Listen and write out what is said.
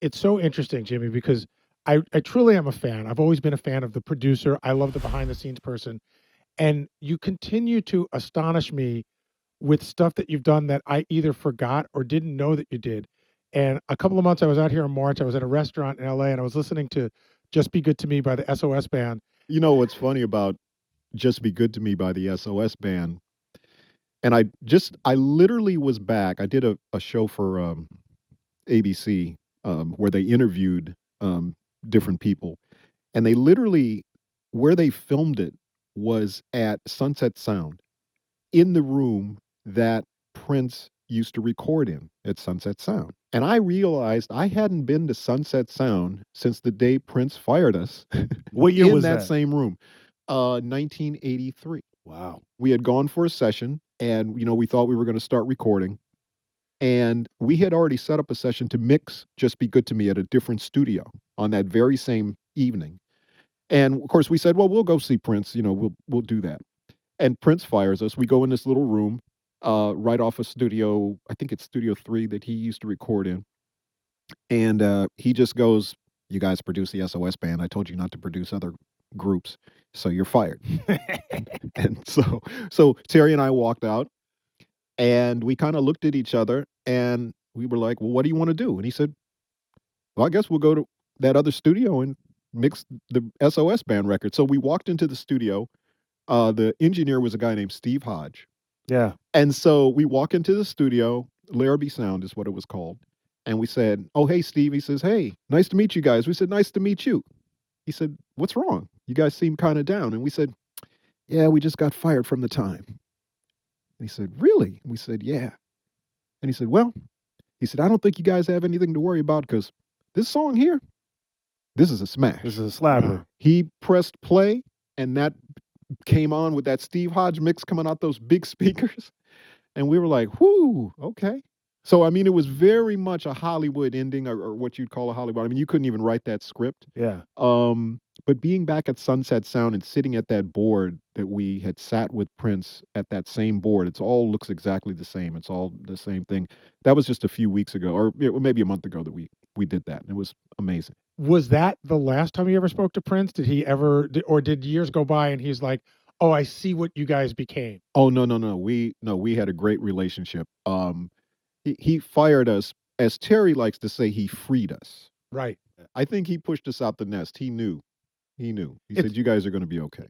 It's so interesting, Jimmy, because I truly am a fan. I've always been a fan of the producer. I love the behind the scenes person. And you continue to astonish me with stuff that you've done that I either forgot or didn't know that you did. And a couple of months I was out here in March, I was at a restaurant in LA and I was listening to Just Be Good to Me by the SOS band. You know what's funny about Just Be Good to Me by the SOS band? And I literally was back. I did a show for ABC where they interviewed different people. And they literally, where they filmed it was at Sunset Sound in the room that Prince used to record in at Sunset Sound. And I realized I hadn't been to Sunset Sound since the day Prince fired us What year in was that that? same room, 1983. Wow. We had gone for a session and, we thought we were going to start recording. And we had already set up a session to mix Just Be Good to Me at a different studio on that very same evening. And of course, we said, well, we'll go see Prince. We'll do that. And Prince fires us. We go in this little room right off of studio. I think it's Studio 3 that he used to record in. And he just goes, "You guys produce the SOS band. I told you not to produce other groups, so you're fired." And so Terry and I walked out, and we kind of looked at each other, and we were like, "Well, what do you want to do?" And he said, "Well, I guess we'll go to that other studio and mix the SOS band record." So we walked into the studio. The engineer was a guy named Steve Hodge. Yeah. And so we walk into the studio, Larrabee Sound is what it was called. And we said, "Oh, hey, Steve." He says, "Hey, nice to meet you guys." We said, "Nice to meet you." He said, "What's wrong? You guys seem kind of down." And we said, "Yeah, we just got fired from the time." And he said, "Really?" And we said, "Yeah." And he said, "Well," he said, "I don't think you guys have anything to worry about because this song here, this is a This smash." is a slapper. He pressed play, and that came on with that Steve Hodge mix coming out those big speakers. And we were like, whoo, okay. So, I mean, it was very much a Hollywood ending or what you'd call a Hollywood. I mean, you couldn't even write that script. Yeah. But being back at Sunset Sound and sitting at that board that we had sat with Prince at that same board, it's all looks exactly the same. It's all the same thing. That was just a few weeks ago, or maybe a month ago that we did that. And it was amazing. Was that the last time you ever spoke to Prince? Did he ever, or did years go by and he's like, "Oh, I see what you guys became"? Oh no, no, no. We had a great relationship. He fired us, as Terry likes to say, he freed us. Right. I think he pushed us out the nest. He knew. He knew. He It's said, "You guys are going to be okay."